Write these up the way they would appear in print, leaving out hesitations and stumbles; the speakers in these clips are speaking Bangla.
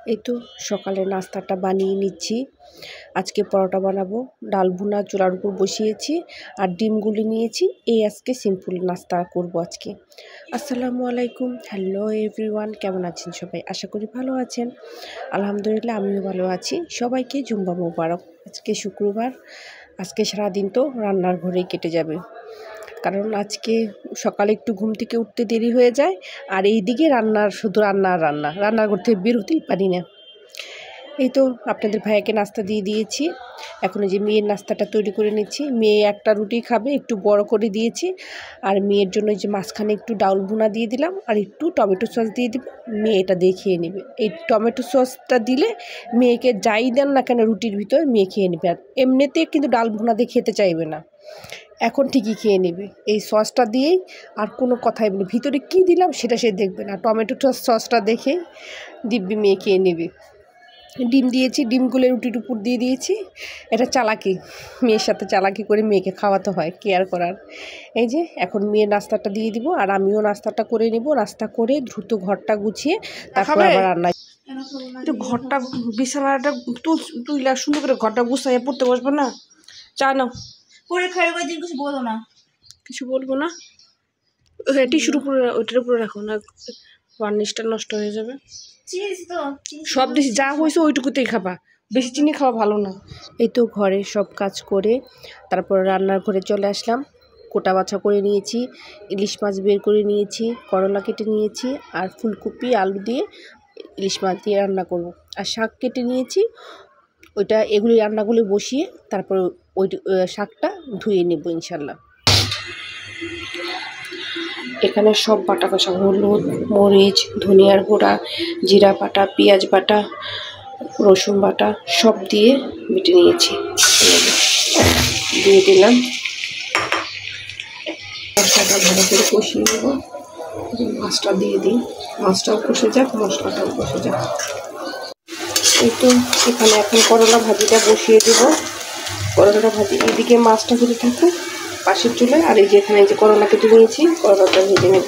এই তো সকালে নাস্তাটা বানিয়ে নিচ্ছি। আজকে পরোটা বানাবো, ডাল ভুনা চুলার উপর বসিয়েছি আর ডিমগুলি নিয়েছি। এই আজকে সিম্পল নাস্তা করব আজকে। আসসালামু আলাইকুম, হ্যালো এভরিওয়ান, কেমন আছেন সবাই? আশা করি ভালো আছেন। আলহামদুলিল্লাহ আমিও ভালো আছি। সবাইকে জুম্মা মোবারক। আজকে শুক্রবার, আজকে সারাদিন তো রান্নার ঘরেই কেটে যাবে, কারণ আজকে সকালে একটু ঘুম থেকে উঠতে দেরি হয়ে যায়। আর এইদিকে শুধু রান্নার ঘর থেকে বের হতেই পারি না। এই তো আপনাদের ভাইয়াকে নাস্তা দিয়ে দিয়েছি। এখন যে মেয়ের নাস্তাটা তৈরি করে নিচ্ছি। মেয়ে একটা রুটি খাবে, একটু বড় করে দিয়েছি। আর মেয়ের জন্য যে মাঝখানে একটু ডাউল ভুনা দিয়ে দিলাম আর একটু টমেটো সস দিয়ে দিব। মেয়ে এটা দিয়ে খেয়ে নেবে। এই টমেটো সসটা দিলে মেয়েকে যাই দেন না কেন রুটির ভিতর মেয়ে খেয়ে নেবে। আর এমনিতে কিন্তু ডাল ভুনা দিয়ে খেতে চাইবে না, এখন ঠিকই খেয়ে নেবে এই সসটা দিয়েই। আর কোনো কথাই বলি ভিতরে কী দিলাম সেটা সে দেখবে না, টমেটো সসটা দেখেই দিব্যি মেয়ে খেয়ে নেবে। ডিম দিয়েছি, ডিমগুলো রুটির উপর দিয়ে দিয়েছি। এটা চালাকি, মেয়ের সাথে চালাকি করে মেয়েকে খাওয়াতে হয়, কেয়ার করার। এই যে এখন মেয়ের নাস্তাটা দিয়ে দিব আর আমিও নাস্তাটা করে নেব। নাস্তা করে দ্রুত ঘরটা গুছিয়ে তারপর আবার রান্না। একটু ঘরটা বিছানাটা তুইলা সুন্দর করে ঘরটা গুছাইয়া পড়তে বসবো না। চা নাও। কিছু বলো না, কিছু বলবো না। টিস্যুর উপরে, ওইটার উপরে রাখো না, বার্নিশটা নষ্ট হয়ে যাবে। সব দিছি, যা হয়েছে ওইটুকুতেই খাবা, বেশি চিনি খাওয়া ভালো না। এই তো ঘরে সব কাজ করে তারপর রান্নার ঘরে চলে আসলাম। কোটা বাছা করে নিয়েছি, ইলিশ মাছ বের করে নিয়েছি, করলা কেটে নিয়েছি আর ফুলকপি আলু দিয়ে ইলিশ মাছ দিয়ে রান্না করব। আর শাক কেটে নিয়েছি, এগুলি রান্নাগুলি বসিয়ে তারপর ওই শাকটা ধুয়ে নেব ইনশাল্লাহ। এখানে সব বাটা কষা, হলুদ, মরিচ, ধনিয়ার গুঁড়া, জিরা বাটা, পেঁয়াজ বাটা, রসুন বাটা সব দিয়ে বেটে নিয়েছি। দিয়ে দিলাম, মশলাটা ভালো করে কষিয়ে নেব। মাছটা দিয়ে দিই, মাছটাও কষে যাক, মশলাটাও কষে যাক। এই তো এখানে এখন করলা ভাজিটা বসিয়ে দেব। করলাটা ভাজি এদিকে মাছটা ভেজে থাকুক পাশের চুলায়, আর এই যে এখানে যে করলা কেটে নিয়েছি, করলাটা ভেজে নেব।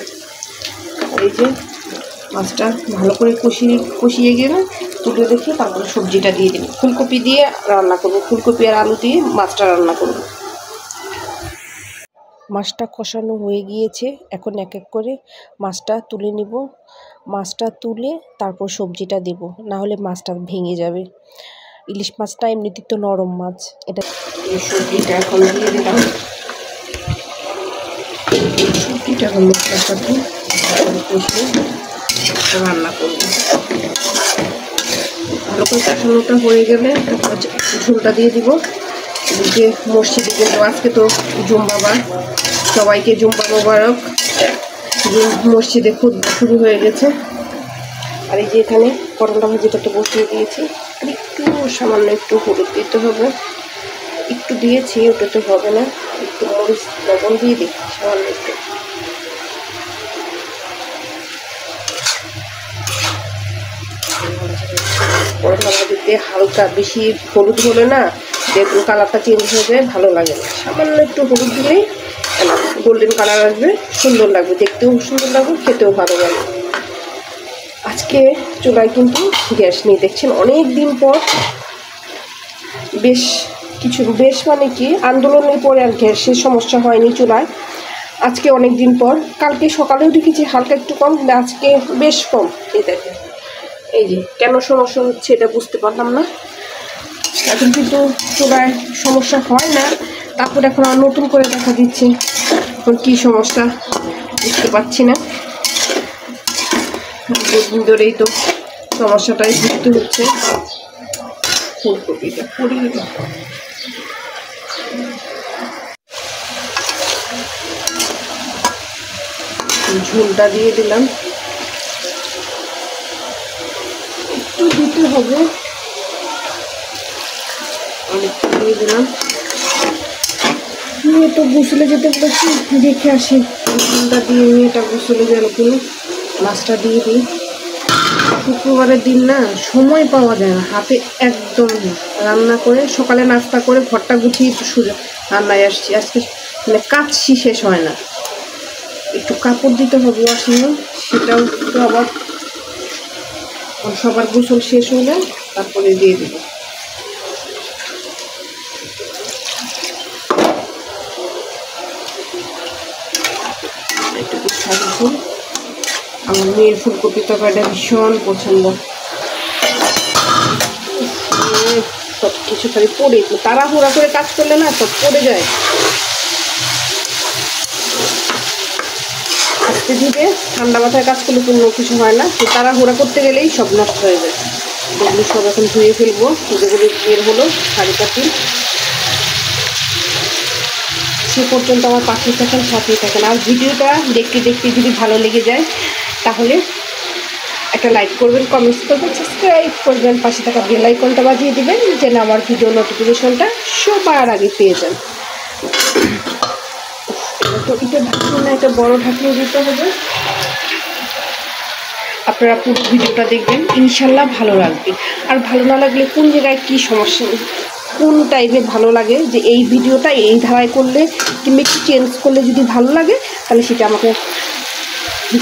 আর এই যে মাছটা ভালো করে কষিয়ে গেলে তুলে রেখে তারপরে সবজিটা দিয়ে দেবো। ফুলকপি দিয়ে রান্না করব, ফুলকপি আর আলু দিয়ে মাছটা রান্না করব। মাছটা কষানো হয়ে গিয়েছে, এখন এক এক করে মাছটা তুলে নিব। মাছটা তুলে তারপর সবজিটা দেব, না হলে মাছটা ভেঙে যাবে। ইলিশ মাছটা এমনিতে তো নরম মাছ। এটা সবজিটা এখন দিয়ে দিলাম। সবজিটা এখন মশলার সাথে কষিয়ে রান্না করব। ভালো করে কষানোটা হয়ে গেলে ঝোলটা দিয়ে দিব। যে মসজিদে কিন্তু আজকে তো জুম্মাবার, সবাইকে জুম্মা মোবারক। মসজিদে খুতবা শুরু হয়ে গেছে। আর এই যে এখানে করলা ভাজিটাতে বসিয়ে দিয়েছি। আর একটু সামান্য একটু হলুদ দিতে হবে, একটু দিয়েছি, ওটাতে হবে না। একটু মরিচ লবণ দিয়ে দিই সামান্য একটু। করলা ভাজিতে হালকা বেশি হলুদ হলে না দেখুন কালারটা চেঞ্জ হয়ে যায়, ভালো লাগে না। সামান্য একটু হলুদ দিলেই গোল্ডেন কালার আসবে, সুন্দর লাগবে, দেখতেও সুন্দর লাগবে, খেতেও ভালো লাগবে। আজকে চুলায় কিন্তু গ্যাস নেই, দেখছেন অনেক দিন পর। বেশ মানে কি আন্দোলনের পরে আর গ্যাসের সমস্যা হয়নি চুলায়। আজকে অনেক দিন পর, কালকে সকালেও দেখেছি হালকা একটু কম, কিন্তু আজকে বেশ কম। এই দেখেন, এই যে কেন সমস্যা হচ্ছে এটা বুঝতে পারলাম না। এখন কিন্তু চুলায় সমস্যা হয় না, তারপর এখন আর নতুন করে দেখা দিচ্ছে এখন কী সমস্যা বুঝতে পারছি না। দুদিন ধরেই তো সমস্যাটাই বুঝতে হচ্ছে। ফুলকপিটা পুড়িয়ে ঝোলটা দিয়ে দিলাম, একটু দিতে হবে, অনেকটা দিয়ে দিলাম। মেয়েটা গোসলে যেতে বলেছি, দেখে আসি ঝোলটা দিয়ে মেয়েটা গোসলে গেল কিনা। মাছটা দিয়ে দিই। শুক্রবারের দিন না সময় পাওয়া যায় না হাতে, একদম রান্না করে সকালে নাস্তা করে ঘরটা গুছিয়ে রান্নায় আসছি। আজকে মানে কাজ শেষ হয় না। একটু কাপড় দিতে হবে ওয়াশিংয়ে, সেটাও তো আবার সবার গোসল শেষ হলে তারপরে দিয়ে দেবো। একটু সাজবো। আমার মেয়ের ফুলকপি তরকারিটা ভীষণ পছন্দ। সব কিছু খালি পড়ে, তাড়াহুড়া করে কাজ করলে না সব পড়ে যায়। আস্তে ধীরে ঠান্ডা মাথায় কাজ করলে কোনো কিছু হয় না, তাড়াহুড়া করতে গেলেই সব নষ্ট হয়ে যায়। এগুলো সব এখন ধুয়ে ফেলবো, যেগুলো বের হলো শাড়ি পাতি। সে পর্যন্ত আমার পাশে থাকেন, সাথেই থাকেন। আর ভিডিওটা দেখতে দেখতে যদি ভালো লেগে যায় তাহলে একটা লাইক করবেন, কমেন্টস করবেন, সাবস্ক্রাইব করবেন, পাশে থাকা বেল আইকনটা বাজিয়ে দেবেন যেন আমার ভিডিও নোটিফিকেশনটা সবার আগে পেয়ে যান। তো এটা ঢাকনা, একটা বড় ঢাকনা দিতে হবে। আপনারা পুরো ভিডিওটা দেখবেন, ইনশাল্লাহ ভালো লাগবে। আর ভালো না লাগলে কোন জায়গায় কী সমস্যা, কোন টাইপের ভালো লাগে, যে এই ভিডিওটা এই ধারায় করলে কিংবা একটু চেঞ্জ করলে যদি ভালো লাগে তাহলে সেটা আমাকে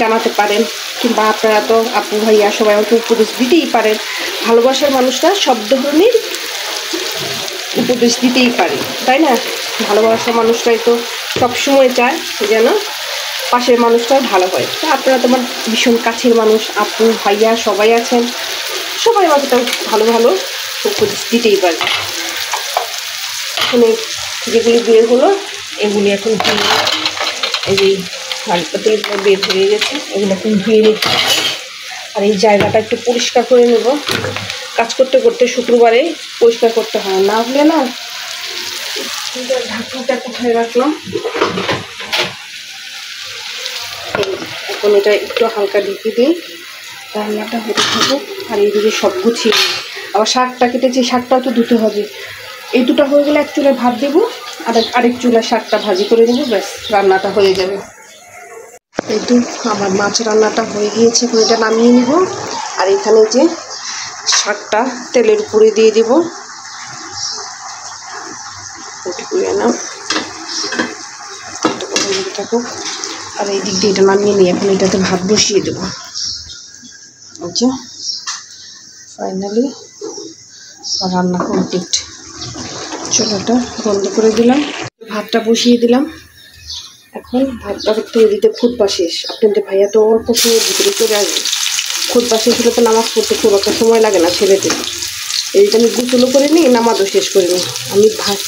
জানাতে পারেন। কিংবা আপনারা তো আপু ভাইয়া সবাই আমাকে উপদেশ দিতেই পারেন। ভালোবাসার মানুষরা সব ধরনের উপদেশ দিতেই পারে, তাই না? ভালোবাসার মানুষরাই তো সবসময় চায় যেন পাশের মানুষটা ভালো হয়। তা আপনারা তো আমার ভীষণ কাছের মানুষ, আপু ভাইয়া সবাই আছেন, সবাই আমাকে তো ভালো ভালো উপদেশ দিতেই পারে। এখানে যেগুলি বের হলো এগুলি এখন এই যে হালকাতেগুলো বের হয়ে গেছে, এগুলো এখন ধুয়ে নিচ্ছি। আর এই জায়গাটা একটু পরিষ্কার করে নেব। কাজ করতে করতে শুক্রবারে পরিষ্কার করতে হয়, না হলে না। ঢাকনাটা কোথায় রাখলাম, এখন এটা একটু হালকা ঢেকে দিই, রান্নাটা হতে থাকবো। আর এইদিকে সব গুছিয়ে নিই। আবার শাকটা কেটেছি, শাকটাও তো ধুতে হবে। এই দুটো হয়ে গেলে এক চুলায় ভাত দেবো, আর আরেক চুলায় শাকটা ভাজি করে দেবো, ব্যাস রান্নাটা হয়ে যাবে। এই তো আমার মাছ রান্নাটা হয়ে গিয়েছে, এখন এটা নামিয়ে নিব। আর এখানে যে শাকটা তেলের উপরে দিয়ে দেবো, থাকুক। আর এই দিক দিয়ে এটা নামিয়ে নিয়ে এখন এটাতে ভাত বসিয়ে দেবো। আচ্ছা, ফাইনালি রান্না কমপ্লিট। চুলাটা বন্ধ করে দিলাম, ভাতটা বসিয়ে দিলাম। এখন ভাতটা তৈরি দিতে খুতবা শেষ। আপনাদের ভাইয়া তো অল্প সময়ের ভিতরে চলে আসবে। খুতবা শেষ হলে তো নামাজ পড়তে খুব একটা সময় লাগে না ছেলেদের। এদিকে আমি গোসলও করে নিই, নামাজও শেষ করে নিই। আমি ভাত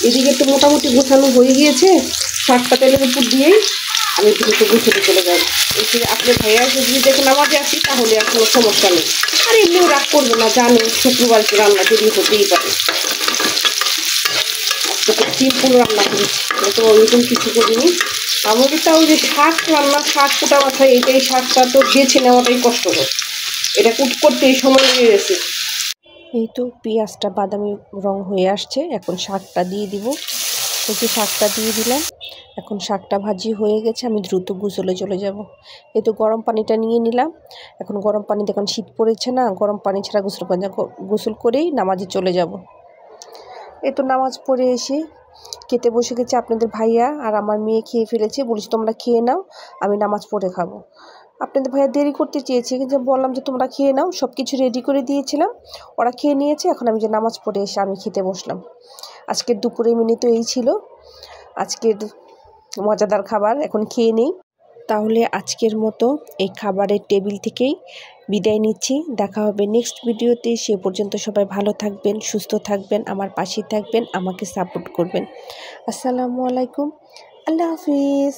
এদিকে তো মোটামুটি গোছানো হয়ে গিয়েছে, শাকটা তেলের উপর দিয়েই আমি দ্রুত গোসলে চলে যাবো। এসে আপনার ভাইয়া এসে যদি দেখে নামাজে আসি তাহলে আর কোনো সমস্যা নেই। আর এমনিও রাগ করবে না, জানে শুক্রবারকে রান্না দেরি হতেই পারে। আজকে তো সিম্পল রান্না করেছি, তো ওইরকম কিছু করিনি। আমাকে তাও যে শাক রান্না, শাক কোটা মাথায় এই শাকটা তো বেছে নেওয়াটাই কষ্টকর, এটা কুট করতেই সময় লেগে গেছে। এই তো পেঁয়াজটা বাদামি রং হয়ে আসছে, এখন শাকটা দিয়ে দিব। এই যে শাকটা দিয়ে দিলাম, এখন শাকটা ভাজি হয়ে গেছে, আমি দ্রুত গোসলে চলে যাব। এই তো গরম পানিটা নিয়ে নিলাম। এখন গরম পানি, দেখুন শীত পড়েছে না, গরম পানি ছাড়া গোসল করেই নামাজে চলে যাব। এই তো নামাজ পড়ে এসে খেতে বসে গেছে আপনাদের ভাইয়া, আর আমার মেয়ে খেয়ে ফেলেছে। বলছি তোমরা খেয়ে নাও, আমি নামাজ পড়ে খাবো। আপনাদের ভাইয়া দেরি করতে চেয়েছে, কিন্তু বললাম যে তোমরা খেয়ে নাও, সব কিছু রেডি করে দিয়েছিলাম, ওরা খেয়ে নিয়েছে। এখন আমি যে নামাজ পড়ে এসে আমি খেতে বসলাম। আজকের দুপুরে মেনু তো এই ছিল, আজকের মজাদার খাবার। এখন খেয়ে নেই। তাহলে আজকের মতো এই খাবারের টেবিল থেকেই বিদায় নিচ্ছি। দেখা হবে নেক্সট ভিডিওতে। সে পর্যন্ত সবাই ভালো থাকবেন, সুস্থ থাকবেন, আমার পাশে থাকবেন, আমাকে সাপোর্ট করবেন। আসসালামু আলাইকুম, আল্লাহ হাফিজ।